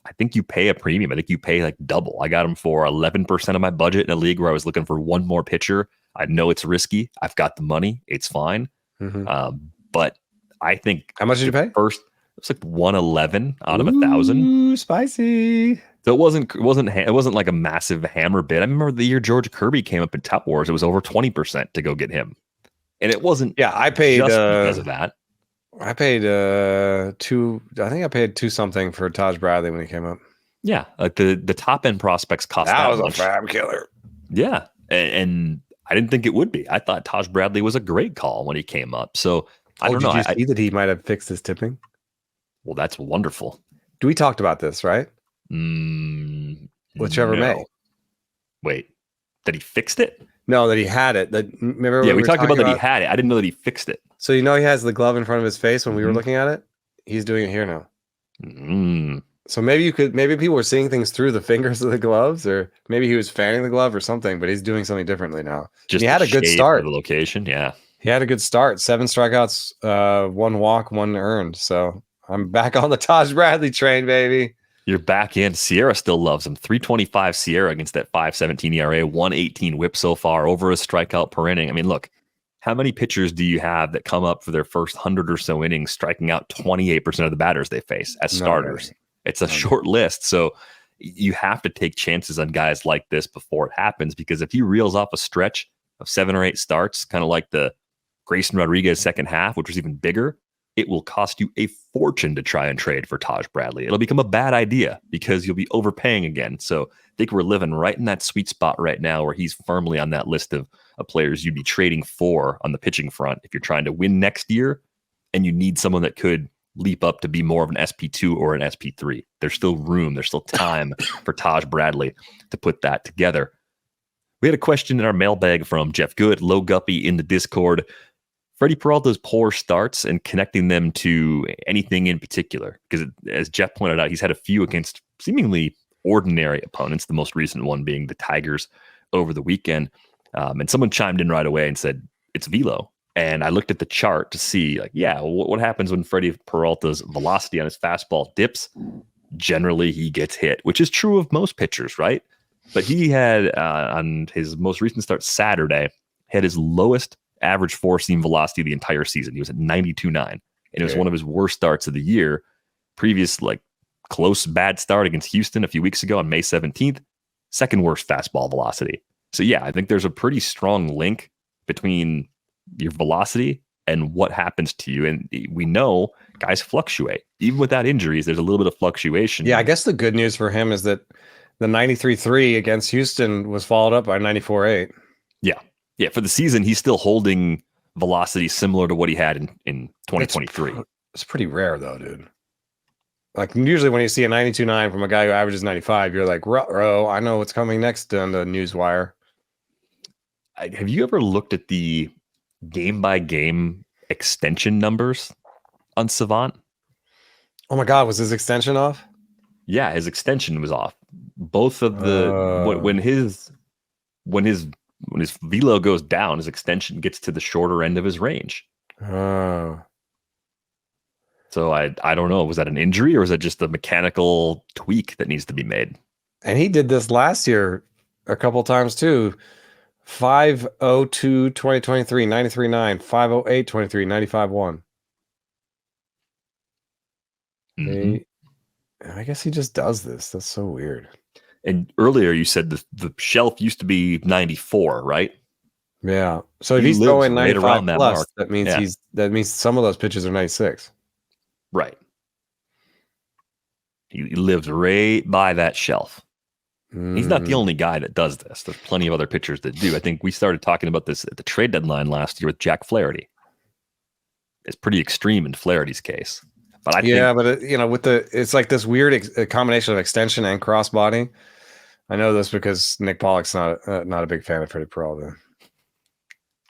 I think you pay a premium. I think you pay like double. I got him for 11% of my budget in a league where I was looking for one more pitcher. I know it's risky. I've got the money. It's fine. Mm-hmm. But I think how much did you pay? First, it was like 111 out of 1,000. Ooh, spicy. So it wasn't like a massive hammer bid. I remember the year George Kirby came up in Top Wars, it was over 20% to go get him, and it wasn't. Yeah, I paid just because of that. I paid two. I think I paid 2 something for Taj Bradley when he came up. Yeah, like the top end prospects cost that was much. A fab killer. Yeah, and I didn't think it would be. I thought Taj Bradley was a great call when he came up. So I don't know. Did you see that he might have fixed his tipping? Well, that's wonderful. We talked about this, right? Whichever may. Wait, that he fixed it? No, that he had it. Remember? Yeah, we talked about that he had it. I didn't know that he fixed it. So he has the glove in front of his face when we were Mhm. looking at it. He's doing it here now. Mm. So maybe people were seeing things through the fingers of the gloves, or maybe he was fanning the glove or something, but he's doing something differently now. Just he the had a good shape start. of the location. Yeah. He had a good start. 7 strikeouts, 1 walk, 1 earned. So I'm back on the Taj Bradley train, baby. You're back in. Sierra still loves him. 325 Sierra against that 5.17 ERA, 118 whip so far, over a strikeout per inning. I mean, look, how many pitchers do you have that come up for their first 100 or so innings, striking out 28% of the batters they face as starters? It's a short list. So you have to take chances on guys like this before it happens, because if he reels off a stretch of 7 or 8 starts, kind of like the Grayson Rodriguez second half, which was even bigger, it will cost you a fortune to try and trade for Taj Bradley. It'll become a bad idea because you'll be overpaying again. So I think we're living right in that sweet spot right now where he's firmly on that list of players you'd be trading for on the pitching front if you're trying to win next year and you need someone that could leap up to be more of an SP2 or an SP3. There's still room. There's still time for Taj Bradley to put that together. We had a question in our mailbag from Jeff Good, Low Guppy in the Discord. Freddy Peralta's poor starts and connecting them to anything in particular, because as Jeff pointed out, he's had a few against seemingly ordinary opponents, the most recent one being the Tigers over the weekend. And someone chimed in right away and said, it's velo. And I looked at the chart to see, like, what happens when Freddy Peralta's velocity on his fastball dips? Generally, he gets hit, which is true of most pitchers, right? But he had, on his most recent start Saturday, had his lowest average four-seam velocity the entire season. He was at 92.9, and it was one of his worst starts of the year. Previous, close bad start against Houston a few weeks ago on May 17th, second worst fastball velocity. So I think there's a pretty strong link between your velocity and what happens to you. And we know guys fluctuate. Even without injuries, there's a little bit of fluctuation. Yeah, I guess the good news for him is that the 93.3 against Houston was followed up by 94.8. Yeah, for the season, he's still holding velocity similar to what he had in 2023. It's pretty rare, though, dude. Like, usually when you see a 92.9 from a guy who averages 95, you're like, I know what's coming next on the newswire. Have you ever looked at the game-by-game extension numbers on Savant? Oh, my God, was his extension off? Yeah, his extension was off. Both of the... When his velo goes down, his extension gets to the shorter end of his range. Oh. So I don't know. Was that an injury or is that just a mechanical tweak that needs to be made? And he did this last year a couple times too. 502 2023, 93.9, 508 23, 95.1. I guess he just does this. That's so weird. And earlier you said the shelf used to be 94, right? Yeah. So if he's throwing 95 around that plus, mark. that means some of those pitches are 96. Right. He lives right by that shelf. He's not the only guy that does this. There's plenty of other pitchers that do. I think we started talking about this at the trade deadline last year with Jack Flaherty. It's pretty extreme in Flaherty's case. But I think, it's like this weird combination of extension and crossbody. I know this because Nick Pollock's not a big fan of Freddy Peralta,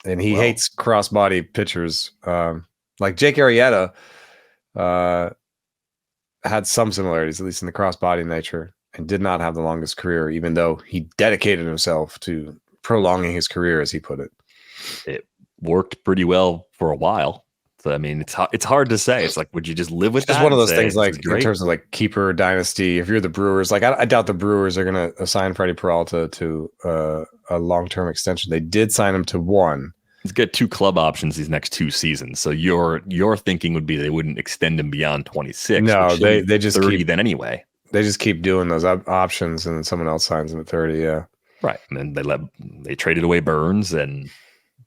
and he hates crossbody pitchers. Like Jake Arrieta had some similarities, at least in the crossbody nature, and did not have the longest career, even though he dedicated himself to prolonging his career, as he put it. It worked pretty well for a while. So, I mean, it's hard to say. It's like, would you just live with that? It's just one of those things, like, in terms of like keeper dynasty, if you're the Brewers, like I doubt the Brewers are going to assign Freddy Peralta to a long-term extension. They did sign him to 1. He's got 2 club options these next 2 seasons. So your thinking would be they wouldn't extend him beyond 26. No, they just 30 keep, then anyway. They just keep doing those options, and then someone else signs him at 30. Yeah, right. And then they traded away Burns, and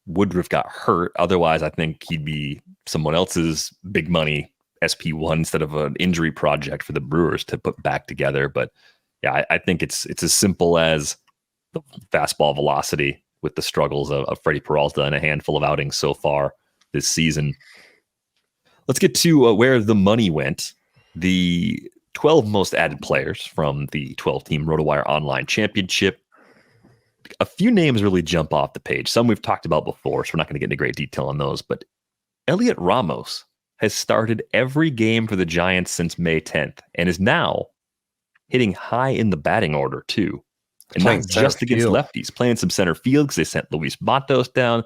Woodruff got hurt. Otherwise, I think he'd be someone else's big money SP1 instead of an injury project for the Brewers to put back together. But yeah, I think it's as simple as the fastball velocity with the struggles of Freddy Peralta and a handful of outings so far this season. Let's get to where the money went. The 12 most added players from the 12-team RotoWire Online Championship. A few names really jump off the page. Some we've talked about before, so we're not going to get into great detail on those. But Heliot Ramos has started every game for the Giants since May 10th and is now hitting high in the batting order too. And Playing not just against field. lefties, playing some center field because they sent Luis Matos down.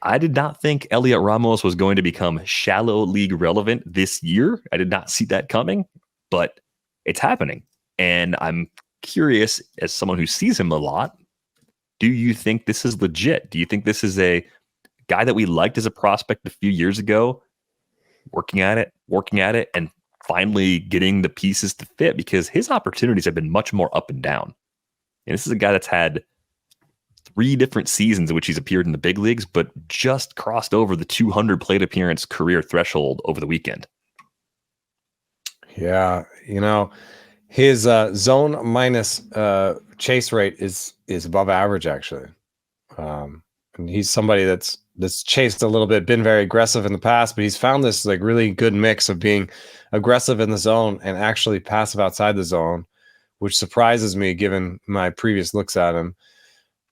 I did not think Heliot Ramos was going to become shallow league relevant this year. I did not see that coming, but it's happening. And I'm curious, as someone who sees him a lot, do you think this is legit? Do you think this is a guy that we liked as a prospect a few years ago, working at it, and finally getting the pieces to fit? Because his opportunities have been much more up and down. And this is a guy that's had 3 different seasons in which he's appeared in the big leagues, but just crossed over the 200 plate appearance career threshold over the weekend. Yeah, his zone minus chase rate is above average actually. And he's somebody that's chased a little bit, been very aggressive in the past, but he's found this like really good mix of being aggressive in the zone and actually passive outside the zone, which surprises me given my previous looks at him.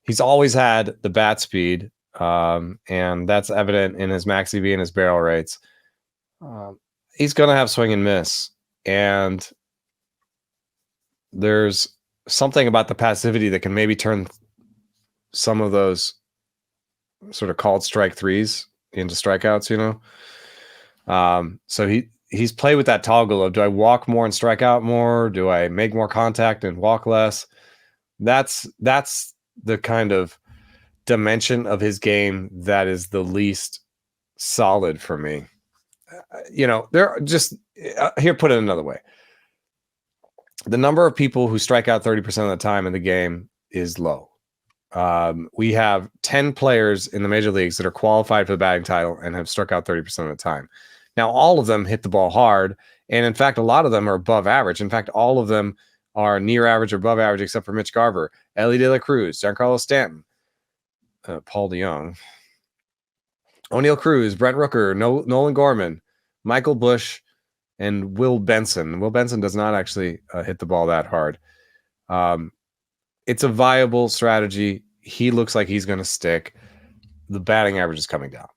He's always had the bat speed, and that's evident in his max EV and his barrel rates. He's going to have swing and miss, and there's something about the passivity that can maybe turn some of those sort of called strike threes into strikeouts, So he's played with that toggle of, do I walk more and strike out more? Do I make more contact and walk less? That's the kind of dimension of his game that is the least solid for me. There are just here, put it another way. The number of people who strike out 30% of the time in the game is low. We have 10 players in the major leagues that are qualified for the batting title and have struck out 30% of the time. Now, all of them hit the ball hard. And in fact, a lot of them are above average. In fact, all of them are near average or above average, except for Mitch Garver, Ellie De La Cruz, Giancarlo Stanton, Paul DeYoung, O'Neill Cruz, Brent Rooker, Nolan Gorman, Michael Bush, and Will Benson. Will Benson does not actually hit the ball that hard. It's a viable strategy. He looks like he's going to stick. The batting average is coming down.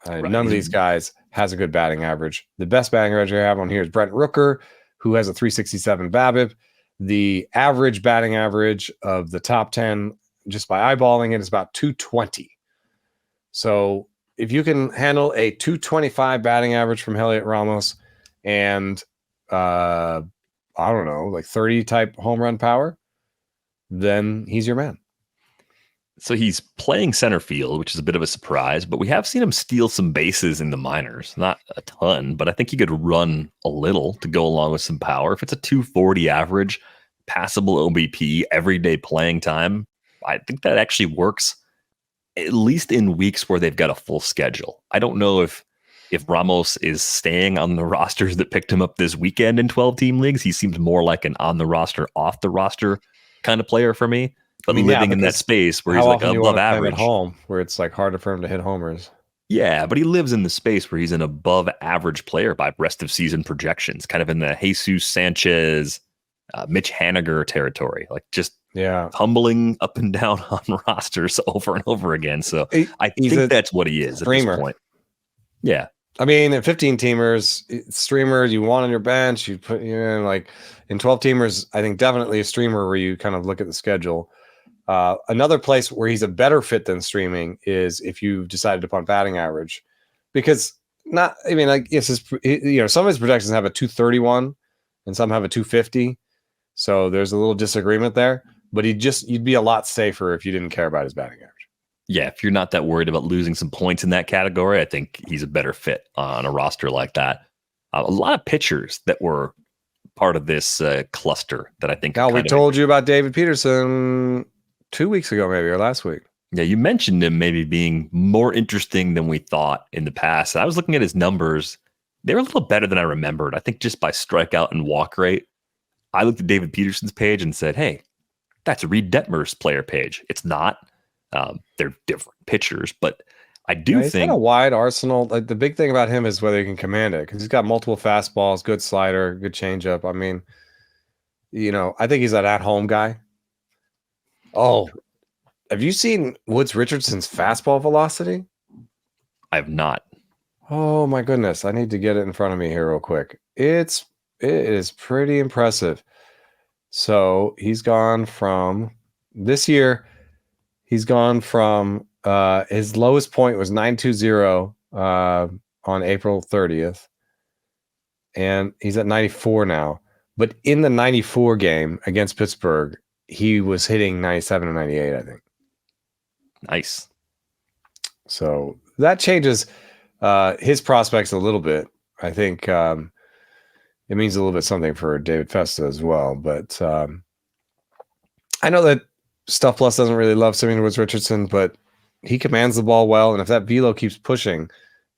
Right. None of these guys has a good batting average. The best batting average I have on here is Brent Rooker, who has a 367 BABIP. The average batting average of the top 10, just by eyeballing it, is about 220. So if you can handle a 225 batting average from Heliot Ramos and, I don't know, like 30 type home run power, then he's your man. So he's playing center field, which is a bit of a surprise, but we have seen him steal some bases in the minors. Not a ton, but I think he could run a little to go along with some power. If it's a 240 average, passable OBP, everyday playing time, I think that actually works, at least in weeks where they've got a full schedule. I don't know if Ramos is staying on the rosters that picked him up this weekend in 12-team leagues. He seems more like an on-the-roster, off-the-roster kind of player for me. But living in that space where he's like above average at home, where it's like harder for him to hit homers. Yeah, but he lives in the space where he's an above average player by rest of season projections, kind of in the Jesus Sanchez, Mitch Haniger territory, like just tumbling up and down on rosters over and over again. So I think that's what he is at this point. Yeah. I mean, in 15-teamers, streamer you want on your bench, you put like in 12-teamers, I think definitely a streamer where you kind of look at the schedule. Another place where he's a better fit than streaming is if you've decided upon batting average, because some of his projections have a 231 and some have a 250. So there's a little disagreement there, but you'd be a lot safer if you didn't care about his batting average. Yeah, if you're not that worried about losing some points in that category, I think he's a better fit on a roster like that. A lot of pitchers that were part of this cluster that I think. We told you about David Peterson 2 weeks ago, maybe, or last week. Yeah, you mentioned him maybe being more interesting than we thought in the past. I was looking at his numbers. They were a little better than I remembered. I think just by strikeout and walk rate. I looked at David Peterson's page and said, hey, that's Reed Detmer's player page. It's not. They're different pitchers, but I do he's think got a wide arsenal. Like the big thing about him is whether he can command it, because he's got multiple fastballs, good slider, good changeup. I mean, I think he's an at-home guy. Oh, have you seen Woods Richardson's fastball velocity? I have not. Oh my goodness. I need to get it in front of me here real quick. It is pretty impressive. So he's gone from this year, he's gone from his lowest point was 920 on April 30th. And he's at 94 now. But in the 94 game against Pittsburgh, he was hitting 97 and 98, I think. Nice. So that changes his prospects a little bit. I think it means a little bit something for David Festa as well. But I know that Stuff Plus doesn't really love Simeon Richardson, but he commands the ball well. And if that velo keeps pushing,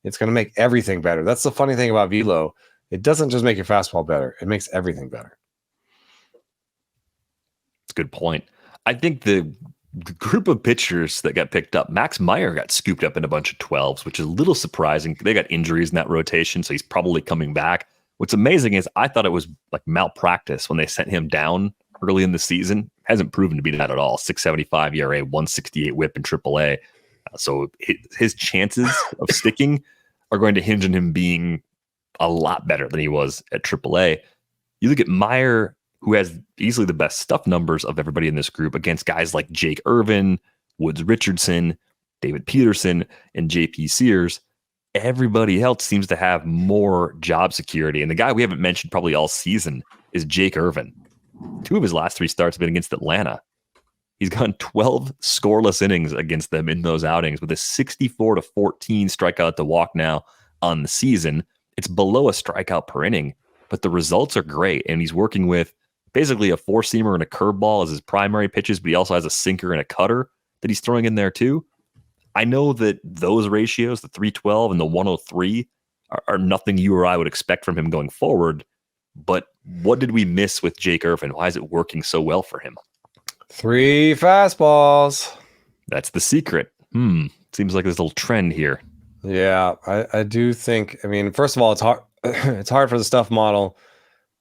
it's going to make everything better. That's the funny thing about velo. It doesn't just make your fastball better. It makes everything better. It's a good point. I think the group of pitchers that got picked up, Max Meyer got scooped up in a bunch of 12s, which is a little surprising. They got injuries in that rotation, so he's probably coming back. What's amazing is I thought it was like malpractice when they sent him down early in the season. Hasn't proven to be that at all. 6.75 ERA, 168 WHIP in AAA. So his chances of sticking are going to hinge on him being a lot better than he was at AAA. You look at Meyer, who has easily the best stuff numbers of everybody in this group against guys like Jake Irvin, Woods Richardson, David Peterson, and JP Sears. Everybody else seems to have more job security. And the guy we haven't mentioned probably all season is Jake Irvin. 2 of his last 3 starts have been against Atlanta. He's gone 12 scoreless innings against them in those outings with a 64-14 strikeout to walk now on the season. It's below a strikeout per inning, but the results are great. And he's working with basically a 4-seamer and a curveball as his primary pitches, but he also has a sinker and a cutter that he's throwing in there too. I know that those ratios, the 312 and the 103, are nothing you or I would expect from him going forward. But what did we miss with Jake Irvin? Why is it working so well for him? 3 fastballs. That's the secret. Seems like there's a little trend here. Yeah, I do think. I mean, first of all, it's hard. It's hard for the stuff model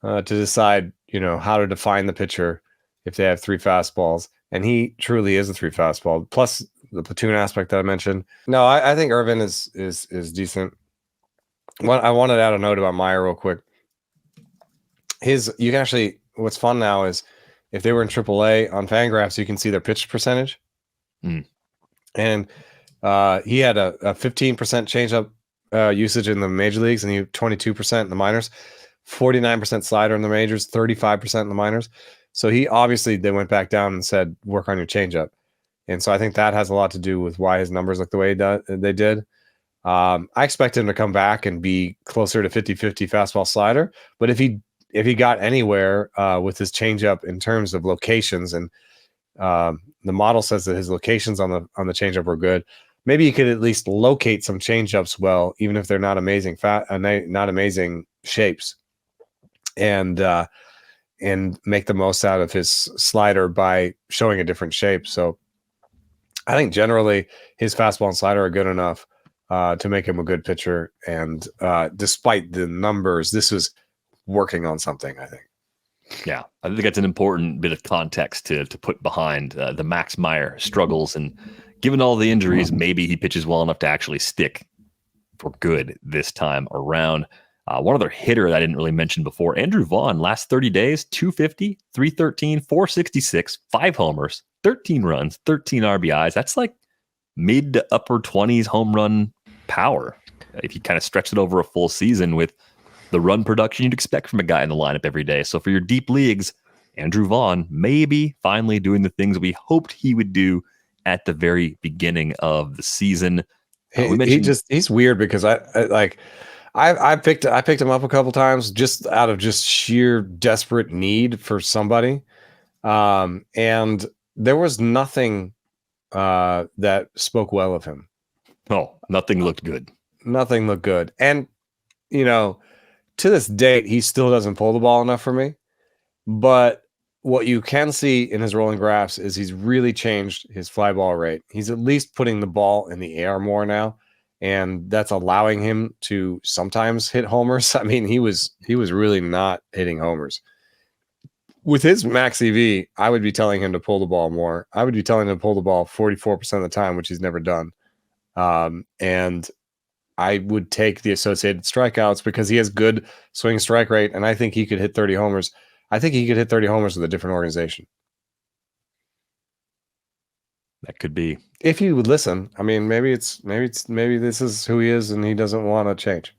to decide, how to define the pitcher if they have 3 fastballs, and he truly is a 3 fastball. Plus the platoon aspect that I mentioned. No, I think Irvin is decent. I wanted to add a note about Meyer real quick. You can actually. What's fun now is if they were in AAA on Fangraphs, you can see their pitch percentage, and he had a 15% changeup usage in the major leagues, and he 22% in the minors, 49% slider in the majors, 35% in the minors. So they went back down and said, work on your changeup. And so I think that has a lot to do with why his numbers look the way they did. I expect him to come back and be closer to 50-50 fastball slider. But if he got anywhere with his changeup in terms of locations, and the model says that his locations on the changeup were good, maybe you could at least locate some changeups well, even if they're not amazing not amazing shapes, and make the most out of his slider by showing a different shape. So I think generally his fastball and slider are good enough to make him a good pitcher. And despite the numbers, this was working on something, I think. Yeah, I think that's an important bit of context to put behind the Max Meyer struggles. And given all the injuries, maybe he pitches well enough to actually stick for good this time around. One other hitter that I didn't really mention before, Andrew Vaughn, last 30 days, 250, 313, 466, 5 homers, 13 runs, 13 RBIs. That's like mid to upper 20s home run power. If you kind of stretch it over a full season with the run production you'd expect from a guy in the lineup every day. So for your deep leagues, Andrew Vaughn maybe finally doing the things we hoped he would do at the very beginning of the season. He's weird because I picked him up a couple times just out of just sheer desperate need for somebody. And there was nothing that spoke well of him. Oh, nothing looked good. Nothing looked good. And, to this date, he still doesn't pull the ball enough for me. But what you can see in his rolling graphs is he's really changed his fly ball rate. He's at least putting the ball in the air more now, and that's allowing him to sometimes hit homers. I mean, he was really not hitting homers. With his max EV, I would be telling him to pull the ball more. I would be telling him to pull the ball 44% of the time, which he's never done. And I would take the associated strikeouts because he has good swing strike rate, and I think he could hit 30 homers. I think he could hit 30 homers with a different organization. That could be. If he would listen. I mean, maybe this is who he is and he doesn't want to change.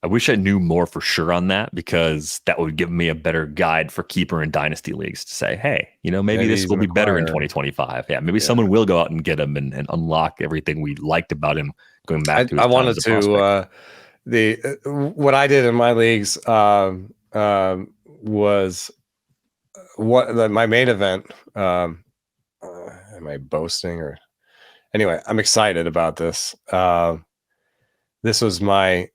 I wish I knew more for sure on that, because that would give me a better guide for keeper and dynasty leagues to say, hey, maybe this will be better in 2025. Yeah, maybe someone will go out and get him and unlock everything we liked about him going back to his I wanted to what I did in my leagues was my main event. Am I boasting or anyway? I'm excited about this. This was my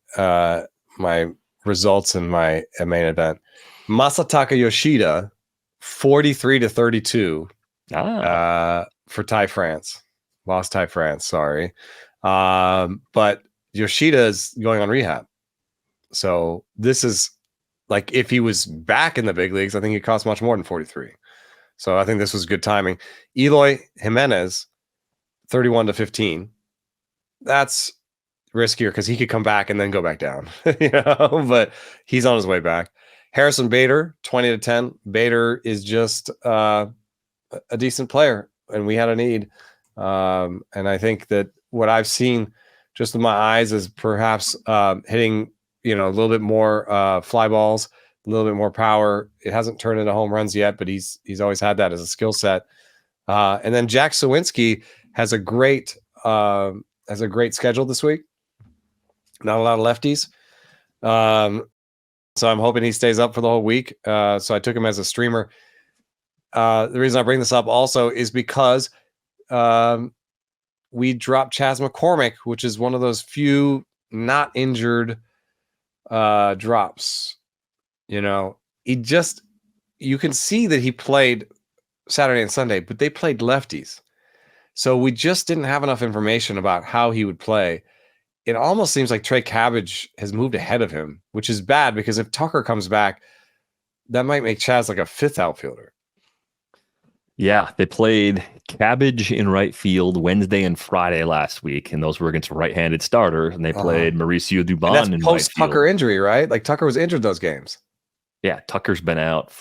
results in my main event. Masataka Yoshida, 43-32 for Ty France. Lost Ty France, sorry. But Yoshida is going on rehab. So this is like, if he was back in the big leagues, I think it cost much more than 43. So I think this was good timing. Eloy Jimenez, 31-15. That's riskier because he could come back and then go back down, but he's on his way back. Harrison Bader, 20-10. Bader is just a decent player, and we had a need. And I think that what I've seen just with my eyes is perhaps hitting, a little bit more fly balls, a little bit more power. It hasn't turned into home runs yet, but he's always had that as a skill set. And then Jack Sawinski has a great schedule this week. Not a lot of lefties. So I'm hoping he stays up for the whole week. So I took him as a streamer. The reason I bring this up also is because we dropped Chas McCormick, which is one of those few not injured drops. You can see that he played Saturday and Sunday, but they played lefties. So we just didn't have enough information about how he would play. It almost seems like Trey Cabbage has moved ahead of him, which is bad because if Tucker comes back, that might make Chas like a fifth outfielder. Yeah, they played Cabbage in right field Wednesday and Friday last week, and those were against right-handed starters, and they played Mauricio Dubon in post right Tucker field. Injury, right? Like Tucker was injured those games. Yeah, Tucker's been out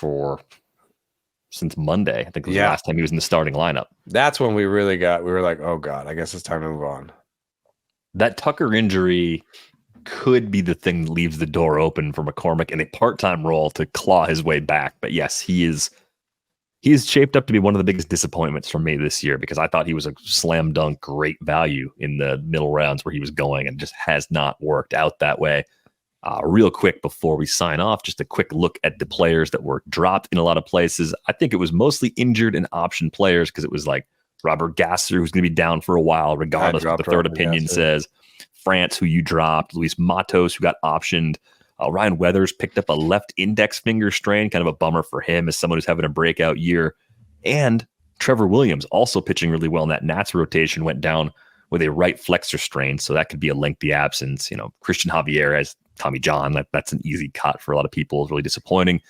since Monday. I think it was the last time he was in the starting lineup. That's when we were like, oh God, I guess it's time to move on. That Tucker injury could be the thing that leaves the door open for McCormick in a part-time role to claw his way back. But yes, he is shaped up to be one of the biggest disappointments for me this year, because I thought he was a slam dunk great value in the middle rounds where he was going, and just has not worked out that way. Real quick before we sign off, just a quick look at the players that were dropped in a lot of places. I think it was mostly injured and option players, because it was like Robert Gasser, who's going to be down for a while, regardless of what the third opinion says. France, who you dropped. Luis Matos, who got optioned. Ryan Weathers picked up a left index finger strain, kind of a bummer for him as someone who's having a breakout year. And Trevor Williams, also pitching really well in that Nats rotation, went down with a right flexor strain, so that could be a lengthy absence. Christian Javier has Tommy John. That's an easy cut for a lot of people. It's really disappointing.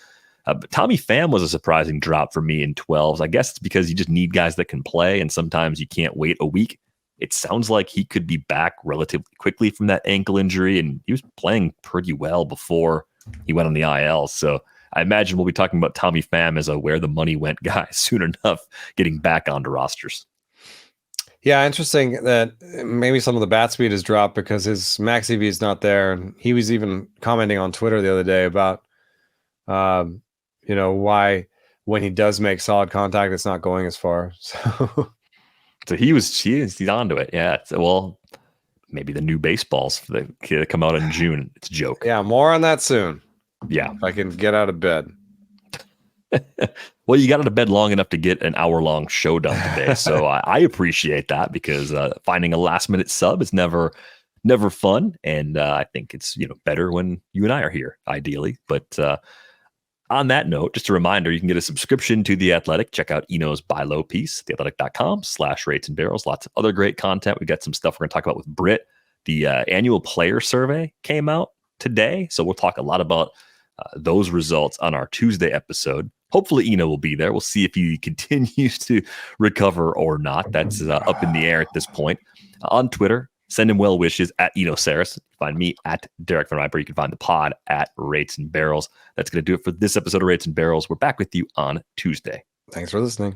But Tommy Pham was a surprising drop for me in 12s. I guess it's because you just need guys that can play, and sometimes you can't wait a week. It sounds like he could be back relatively quickly from that ankle injury, and he was playing pretty well before he went on the IL. So I imagine we'll be talking about Tommy Pham as a where the money went guy soon enough, getting back onto rosters. Yeah, interesting that maybe some of the bat speed has dropped because his max EV is not there. And he was even commenting on Twitter the other day about, why when he does make solid contact, it's not going as far. So he's onto it. Yeah. Well, maybe the new baseballs that come out in June. It's a joke. Yeah, more on that soon. Yeah. If I can get out of bed. Well, you got out of bed long enough to get an hour-long show done today. So I appreciate that, because finding a last-minute sub is never fun. And I think it's better when you and I are here, ideally. But on that note, just a reminder, you can get a subscription to The Athletic. Check out Eno's Buy Low piece, theathletic.com/rates and barrels. Lots of other great content. We got some stuff we're going to talk about with Britt. The annual player survey came out today, so we'll talk a lot about those results on our Tuesday episode. Hopefully Eno will be there. We'll see if he continues to recover or not. That's up in the air at this point. On Twitter, Send him well wishes at Eno Saris. Find me at Derek Van Riper. You can find the pod at Rates and Barrels. That's going to do it for this episode of Rates and Barrels. We're back with you on Tuesday. Thanks for listening.